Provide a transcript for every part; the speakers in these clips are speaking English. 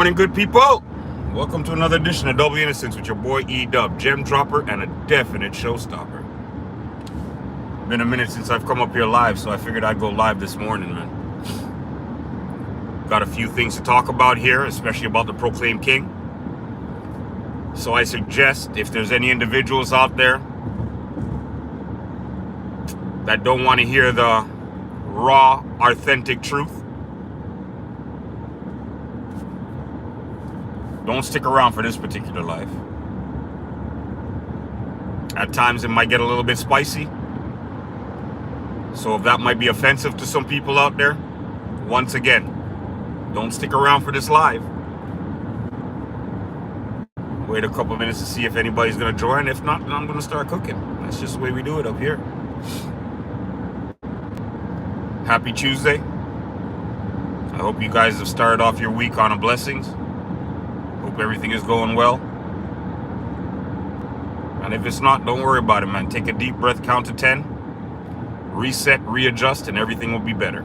Morning, good people. Welcome to another edition of Double the Innocence with your boy E-Dub, gem dropper and a definite showstopper. Been a minute since I've come up here live, so I figured I'd go live this morning, man. Got a few things to talk about here, especially about the Proclaimed King. So I suggest if there's any individuals out there that don't want to hear the raw, authentic truth, don't stick around for this particular live. At times it might get a little bit spicy. So if that might be offensive to some people out there, once again, don't stick around for this live. Wait a couple minutes to see if anybody's going to join. If not, then I'm going to start cooking. That's just the way we do it up here. Happy Tuesday. I hope you guys have started off your week on a blessings. Hope everything is going well. And if it's not, don't worry about it, man. Take a deep breath, count to 10, reset, readjust, and everything will be better.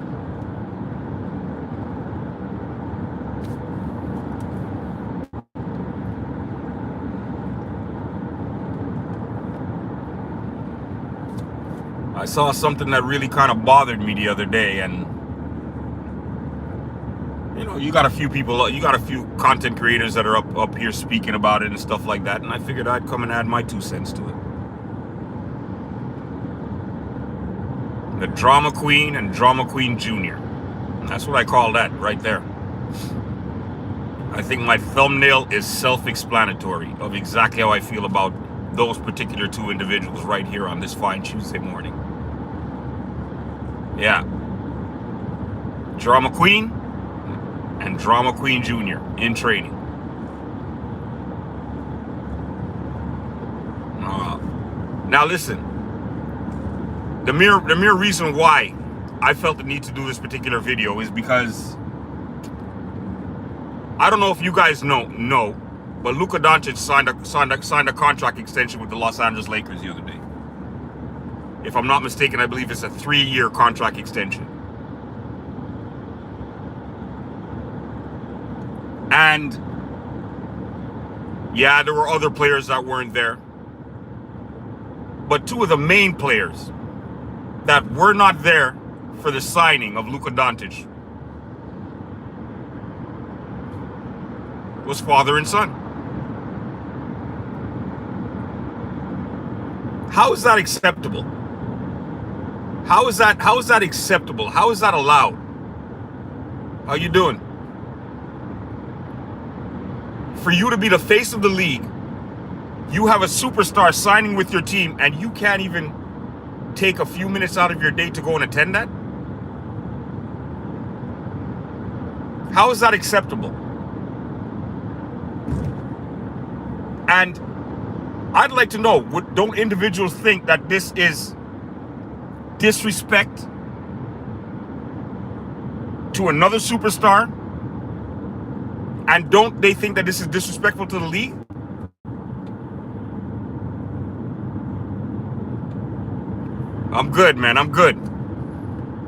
I saw something that really kind of bothered me the other day, and you got a few people, you got a few content creators that are up here speaking about it and stuff like that, and I figured I'd come and add my 2 cents to it. The Drama Queen and Drama Queen Jr. That's what I call that right there. I think my thumbnail is self-explanatory of exactly how I feel about those particular 2 individuals right here on this fine Tuesday morning. Yeah. Drama Queen and Drama Queen Jr. in training. Now listen, the mere reason why I felt the need to do this particular video is because I don't know if you guys know, but Luka Doncic signed a contract extension with the Los Angeles Lakers the other day. If I'm not mistaken, I believe it's a 3-year contract extension. And yeah, there were other players that weren't there. But 2 of the main players that were not there for the signing of Luka Doncic was father and son. How is that acceptable? How is that acceptable? How is that allowed? How you doing? For you to be the face of the league, you have a superstar signing with your team, and you can't even take a few minutes out of your day to go and attend that? How is that acceptable? And I'd like to know, don't individuals think that this is disrespect to another superstar? And don't they think that this is disrespectful to the league? I'm good, man. I'm good.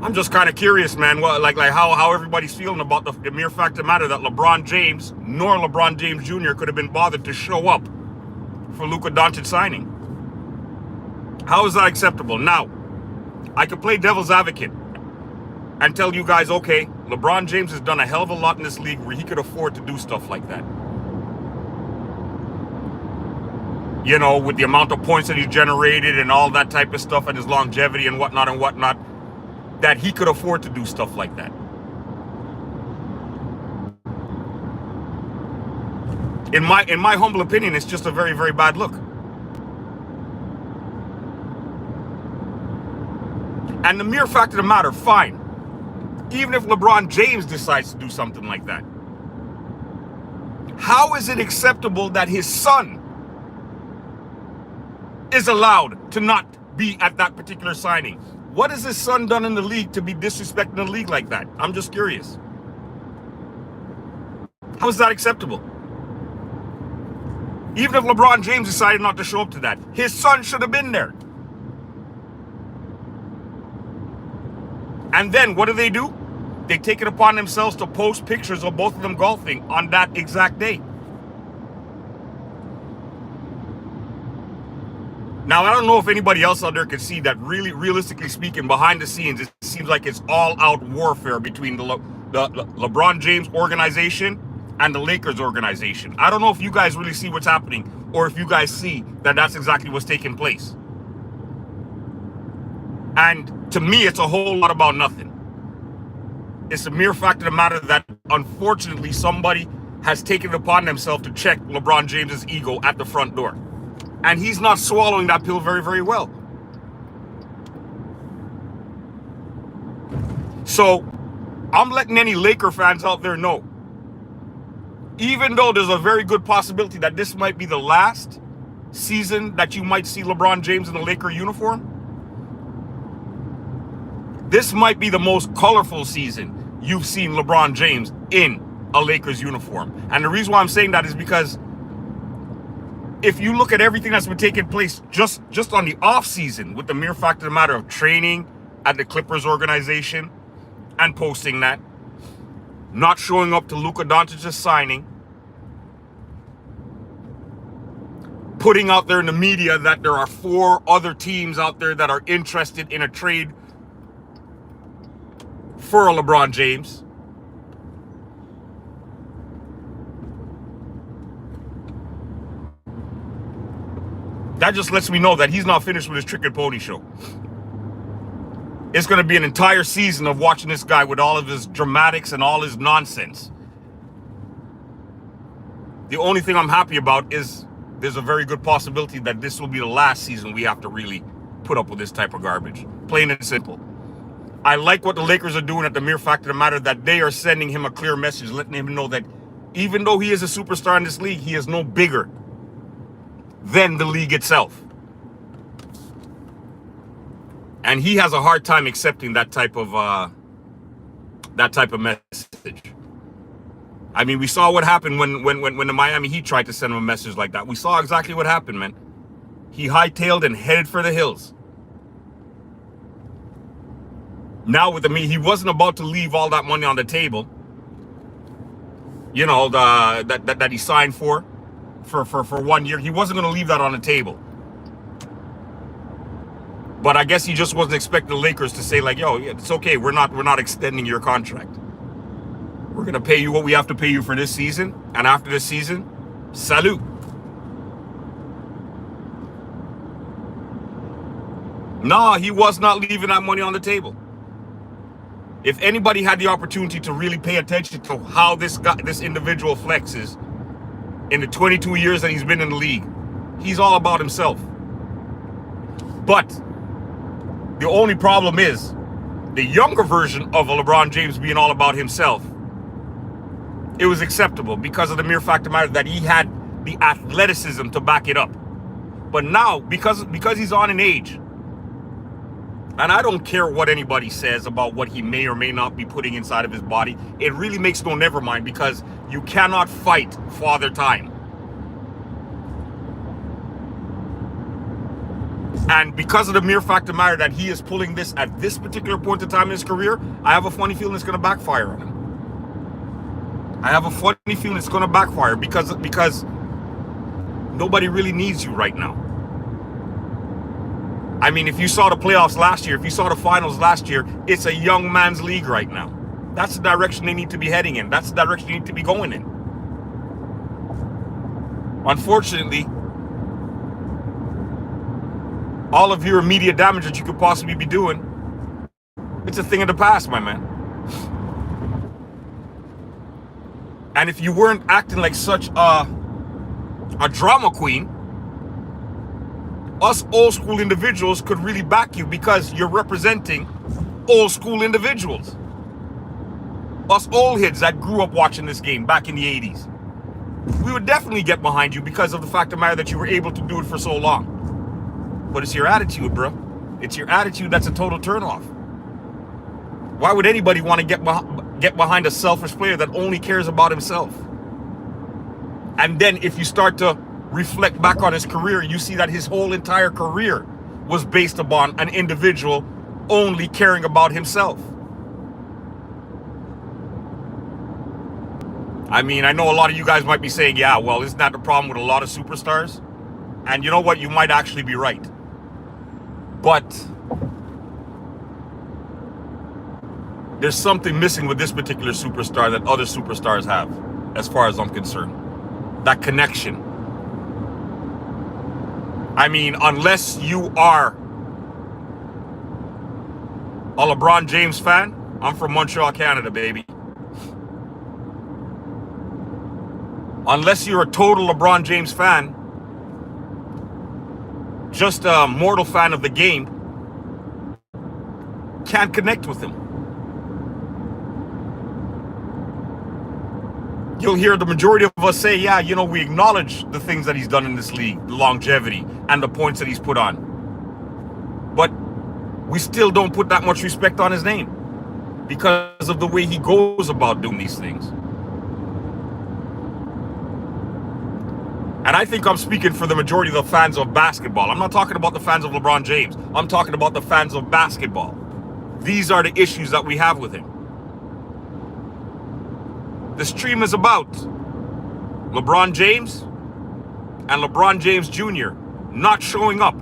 I'm just kind of curious, man. What, like how everybody's feeling about the mere fact of the matter that LeBron James nor LeBron James Jr. could have been bothered to show up for Luka Doncic signing. How is that acceptable? Now, I could play devil's advocate and tell you guys, okay, LeBron James has done a hell of a lot in this league where he could afford to do stuff like that. You know, with the amount of points that he generated and all that type of stuff and his longevity and whatnot, that he could afford to do stuff like that. In my humble opinion, it's just a very, very bad look. And the mere fact of the matter, fine. Even if LeBron James decides to do something like that, how is it acceptable that his son is allowed to not be at that particular signing? What has his son done in the league to be disrespecting the league like that? I'm just curious. How is that acceptable? Even if LeBron James decided not to show up to that, his son should have been there. And then what do? they take it upon themselves to post pictures of both of them golfing on that exact day. Now, I don't know if anybody else out there could see that. Really, realistically speaking, behind the scenes, it seems like it's all-out warfare between the LeBron James organization and the Lakers organization. I don't know if you guys really see what's happening, or if you guys see that that's exactly what's taking place. And to me, it's a whole lot about nothing. It's a mere fact of the matter that, unfortunately, somebody has taken it upon themselves to check LeBron James's ego at the front door. And he's not swallowing that pill very, very well. So, I'm letting any Laker fans out there know, even though there's a very good possibility that this might be the last season that you might see LeBron James in the Laker uniform, this might be the most colorful season you've seen LeBron James in a Lakers uniform. And the reason why I'm saying that is because if you look at everything that's been taking place just on the off season, with the mere fact of the matter of training at the Clippers organization and posting that, not showing up to Luka Doncic's signing, putting out there in the media that there are 4 other teams out there that are interested in a trade for a LeBron James. That just lets me know that he's not finished with his trick and pony show. It's going to be an entire season of watching this guy with all of his dramatics and all his nonsense. The only thing I'm happy about is there's a very good possibility that this will be the last season we have to really put up with this type of garbage. Plain and simple. I like what the Lakers are doing at the mere fact of the matter that they are sending him a clear message, letting him know that even though he is a superstar in this league, he is no bigger than the league itself. And he has a hard time accepting that type of message. I mean, we saw what happened when the Miami Heat tried to send him a message like that. We saw exactly what happened, man. He hightailed and headed for the hills. Now with he wasn't about to leave all that money on the table. You know, that he signed for 1 year. He wasn't going to leave that on the table. But I guess he just wasn't expecting the Lakers to say like, yo, it's okay. We're not extending your contract. We're going to pay you what we have to pay you for this season. And after this season, salute. Nah, he was not leaving that money on the table. If anybody had the opportunity to really pay attention to how this individual flexes in the 22 years that he's been in the league, he's all about himself. But the only problem is the younger version of a LeBron James being all about himself. It was acceptable because of the mere fact of the matter that he had the athleticism to back it up. But now, because he's on an age, and I don't care what anybody says about what he may or may not be putting inside of his body, it really makes no never mind, because you cannot fight Father Time. And because of the mere fact of the matter that he is pulling this at this particular point in time in his career, I have a funny feeling it's going to backfire on him. I have a funny feeling it's going to backfire because nobody really needs you right now. I mean, if you saw the playoffs last year, if you saw the finals last year, it's a young man's league right now. That's the direction they need to be heading in. That's the direction they need to be going in. Unfortunately, all of your immediate damage that you could possibly be doing, it's a thing of the past, my man. And if you weren't acting like such a drama queen, us old school individuals could really back you because you're representing old school individuals. Us old heads that grew up watching this game back in the 80s. We would definitely get behind you because of the fact of the matter that you were able to do it for so long. But it's your attitude, bro. It's your attitude that's a total turnoff. Why would anybody want to get behind a selfish player that only cares about himself? And then if you start to reflect back on his career, you see that his whole entire career was based upon an individual only caring about himself. I mean, I know a lot of you guys might be saying, yeah, well, isn't that the problem with a lot of superstars? And you know what? You might actually be right. But there's something missing with this particular superstar that other superstars have, as far as I'm concerned. That connection. I mean, unless you are a LeBron James fan, I'm from Montreal, Canada, baby. Unless you're a total LeBron James fan, just a mortal fan of the game, can't connect with him. You'll hear the majority of us say, yeah, you know, we acknowledge the things that he's done in this league, the longevity and the points that he's put on. But we still don't put that much respect on his name because of the way he goes about doing these things. And I think I'm speaking for the majority of the fans of basketball. I'm not talking about the fans of LeBron James. I'm talking about the fans of basketball. These are the issues that we have with him. The stream is about LeBron James and LeBron James Jr. not showing up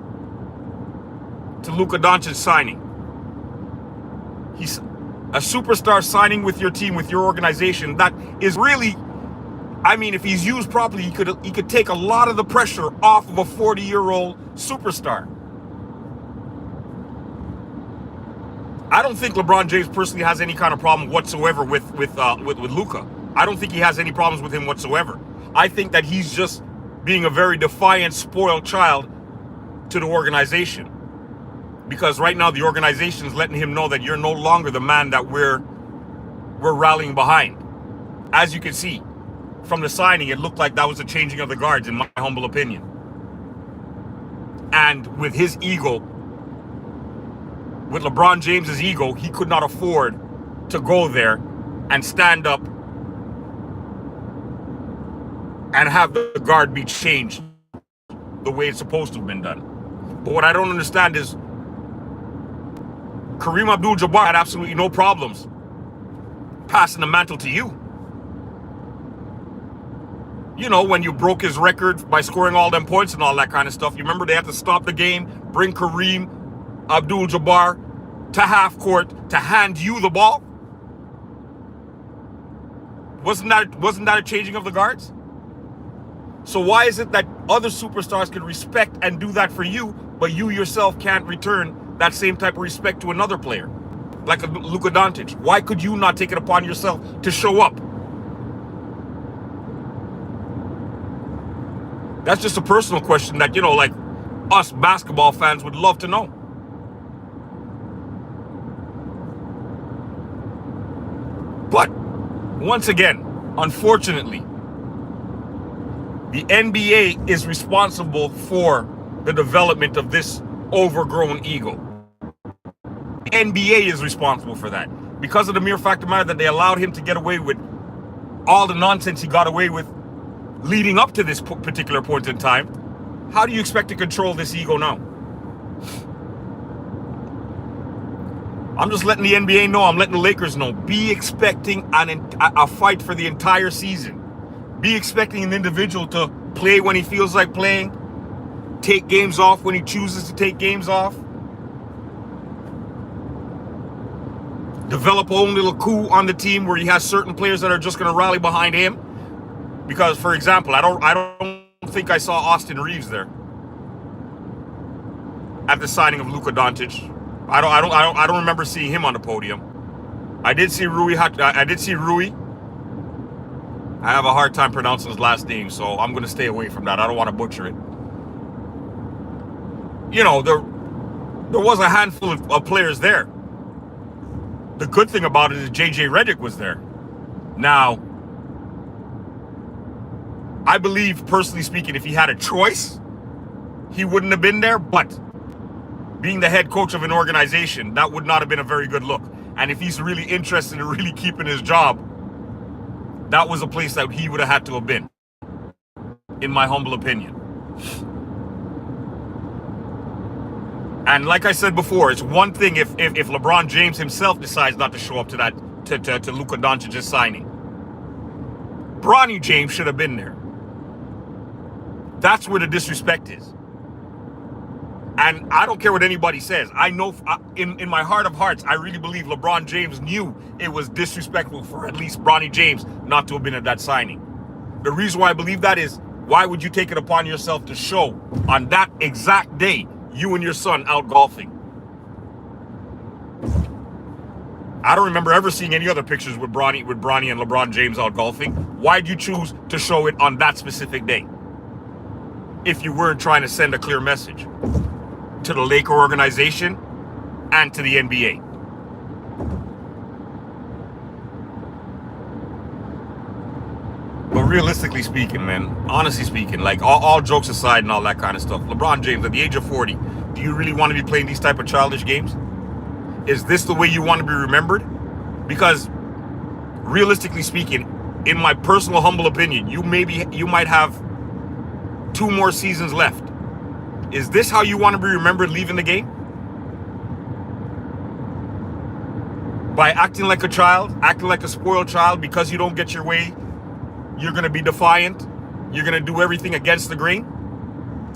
to Luka Doncic signing. He's a superstar signing with your team, with your organization. That is really, I mean, if he's used properly, he could take a lot of the pressure off of a 40-year-old superstar. I don't think LeBron James personally has any kind of problem whatsoever with Luka. I don't think he has any problems with him whatsoever. I think that he's just being a very defiant, spoiled child to the organization. Because right now the organization is letting him know that you're no longer the man that we're rallying behind. As you can see, from the signing, it looked like that was a changing of the guards, in my humble opinion. And with his ego, with LeBron James's ego, he could not afford to go there and stand up and have the guard be changed the way it's supposed to have been done. But what I don't understand is Kareem Abdul-Jabbar had absolutely no problems passing the mantle to you. You know, when you broke his record by scoring all them points and all that kind of stuff. You remember they had to stop the game, bring Kareem Abdul-Jabbar to half court to hand you the ball? Wasn't that a changing of the guards? So why is it that other superstars can respect and do that for you, but you yourself can't return that same type of respect to another player, like a Luka Doncic? Why could you not take it upon yourself to show up? That's just a personal question that, you know, like us basketball fans would love to know. But once again, unfortunately, the NBA is responsible for the development of this overgrown ego. The NBA is responsible for that because of the mere fact of the matter that they allowed him to get away with all the nonsense he got away with leading up to this particular point in time. How do you expect to control this ego now? I'm just letting the NBA know, I'm letting the Lakers know. Be expecting a fight for the entire season. Be expecting an individual to play when he feels like playing, take games off when he chooses to take games off, develop a own little coup on the team where he has certain players that are just going to rally behind him. Because, for example, I don't think I saw Austin Reeves there at the signing of Luka Doncic. I don't remember seeing him on the podium. I did see Rui. I have a hard time pronouncing his last name, so I'm going to stay away from that. I don't want to butcher it. You know, there was a handful of players there. The good thing about it is JJ Redick was there. Now, I believe, personally speaking, if he had a choice, he wouldn't have been there. But being the head coach of an organization, that would not have been a very good look. And if he's really interested in really keeping his job, that was a place that he would have had to have been, in my humble opinion. And like I said before, it's one thing if LeBron James himself decides not to show up to that to Luka Doncic's signing. Bronny James should have been there. That's where the disrespect is. And I don't care what anybody says. I know in my heart of hearts, I really believe LeBron James knew it was disrespectful for at least Bronny James not to have been at that signing. The reason why I believe that is, why would you take it upon yourself to show on that exact day you and your son out golfing? I don't remember ever seeing any other pictures with Bronny and LeBron James out golfing. Why'd you choose to show it on that specific day? If you weren't trying to send a clear message to the Laker organization and to the NBA. But realistically speaking, man, honestly speaking, like all jokes aside and all that kind of stuff, LeBron James at the age of 40, do you really want to be playing these type of childish games? Is this the way you want to be remembered? Because realistically speaking, in my personal humble opinion, you might have 2 more seasons left. Is this how you want to be remembered leaving the game? By acting like a child, acting like a spoiled child because you don't get your way, you're going to be defiant, you're going to do everything against the grain?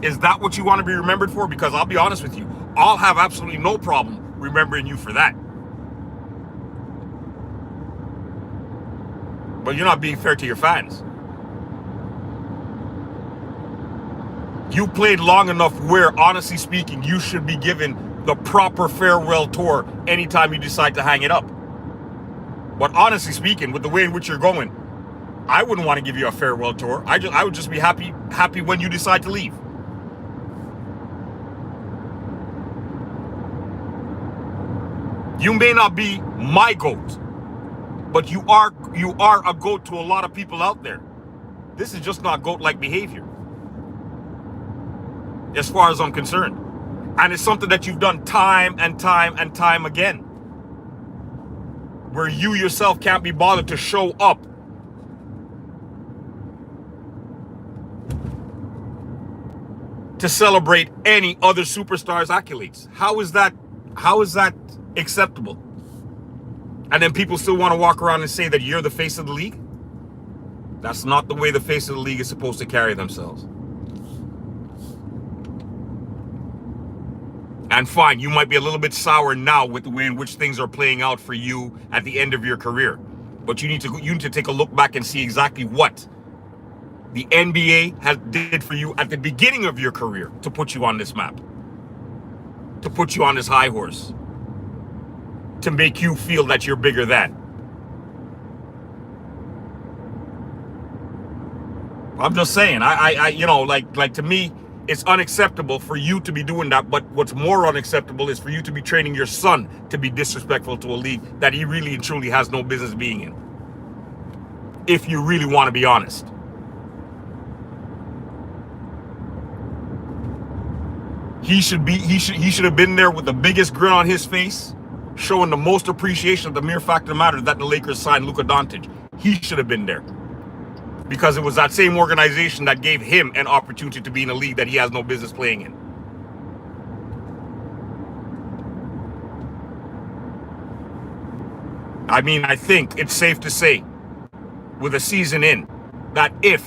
Is that what you want to be remembered for? Because I'll be honest with you, I'll have absolutely no problem remembering you for that. But you're not being fair to your fans. You played long enough where, honestly speaking, you should be given the proper farewell tour anytime you decide to hang it up. But honestly speaking, with the way in which you're going, I wouldn't want to give you a farewell tour. I would just be happy when you decide to leave. You may not be my GOAT, but you are a GOAT to a lot of people out there. This is just not GOAT-like behavior, as far as I'm concerned. And it's something that you've done time and time and time again, where you yourself can't be bothered to show up to celebrate any other superstar's accolades. How is that acceptable? And then people still want to walk around and say that you're the face of the league? That's not the way the face of the league is supposed to carry themselves. And fine, you might be a little bit sour now with the way in which things are playing out for you at the end of your career. But you need to take a look back and see exactly what the NBA did for you at the beginning of your career to put you on this map, to put you on this high horse, to make you feel that you're bigger than. I'm just saying, like to me, it's unacceptable for you to be doing that. But what's more unacceptable is for you to be training your son to be disrespectful to a league that he really and truly has no business being in. If you really want to be honest. He should have been there with the biggest grin on his face, showing the most appreciation of the mere fact of the matter that the Lakers signed Luka Doncic. He should have been there. Because it was that same organization that gave him an opportunity to be in a league that he has no business playing in. I mean, I think it's safe to say, with a season in, that if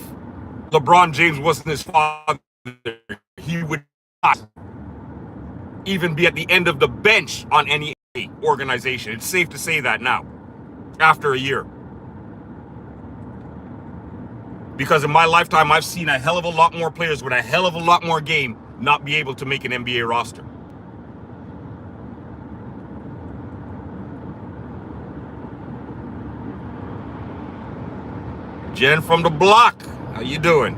LeBron James wasn't his father, he would not even be at the end of the bench on any organization. It's safe to say that now, after a year. Because in my lifetime, I've seen a hell of a lot more players with a hell of a lot more game not be able to make an NBA roster. Jen from the block, how you doing?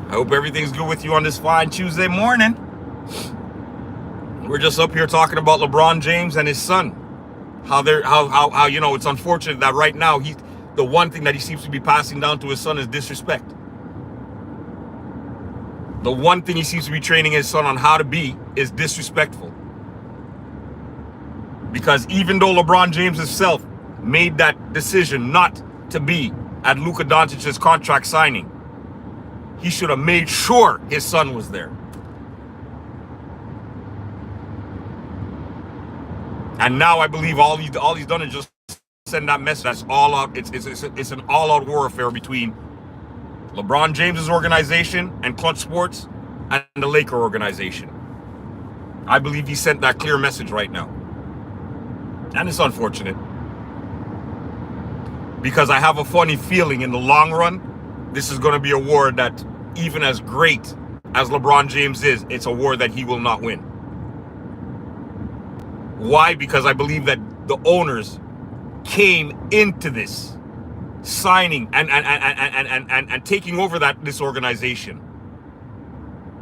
I hope everything's good with you on this fine Tuesday morning. We're just up here talking about LeBron James and his son. How it's unfortunate that right now the one thing that he seems to be passing down to his son is disrespect. The one thing he seems to be training his son on how to be is disrespectful. Because even though LeBron James himself made that decision not to be at Luka Doncic's contract signing, he should have made sure his son was there. And now I believe all he's done is just send that message. That's all out. It's an all-out warfare between LeBron James's organization and Clutch Sports and the Laker organization. I believe he sent that clear message right now. And it's unfortunate, because I have a funny feeling in the long run, this is going to be a war that, even as great as LeBron James is, it's a war that he will not win. Why? Because I believe that the owners came into this signing and taking over this organization.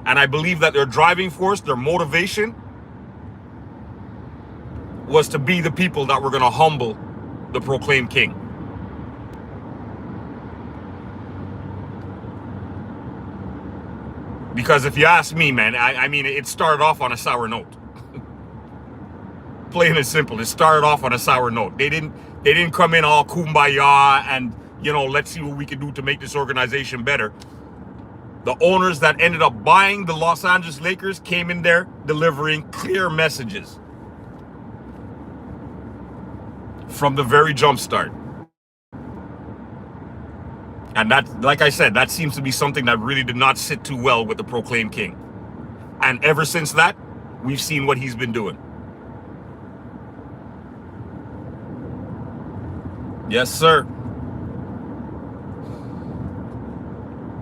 And I believe that their driving force, their motivation, was to be the people that were going to humble the proclaimed king. Because if you ask me, man, I mean, it started off on a sour note. Plain and simple, it started off on a sour note. They didn't come in all kumbaya and, you know, let's see what we can do to make this organization better. The owners that ended up buying the Los Angeles Lakers came in there delivering clear messages from the very jump start. And that, like I said, that seems to be something that really did not sit too well with the proclaimed king. And ever since that, we've seen what he's been doing. Yes, sir.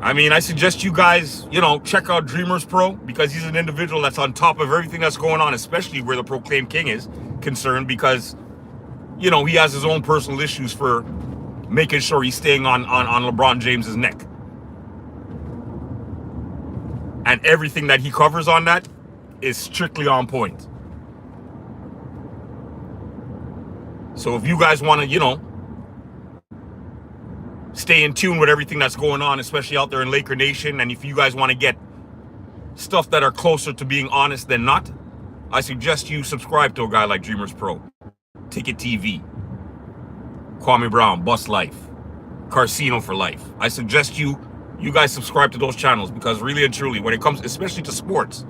I mean, I suggest you guys, you know, check out Dreamers Pro, because he's an individual that's on top of everything that's going on, especially where the proclaimed king is concerned, because, you know, he has his own personal issues for making sure he's staying on LeBron James's neck. And everything that he covers on that is strictly on point. So if you guys want to, you know, stay in tune with everything that's going on, especially out there in Laker Nation, and if you guys want to get stuff that are closer to being honest than not, I suggest you subscribe to a guy like Dreamers Pro, Ticket TV, Kwame Brown, Bust Life, Carcino for Life. I suggest you guys subscribe to those channels, because really and truly, when it comes especially to sports,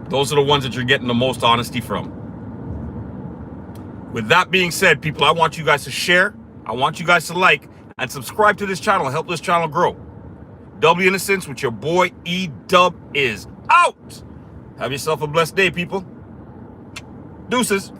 those are the ones that you're getting the most honesty from. With that being said, people, I want you guys to share. I want you guys to like and subscribe to this channel. Help this channel grow. Double the Innocence with your boy E-Dub is out. Have yourself a blessed day, people. Deuces.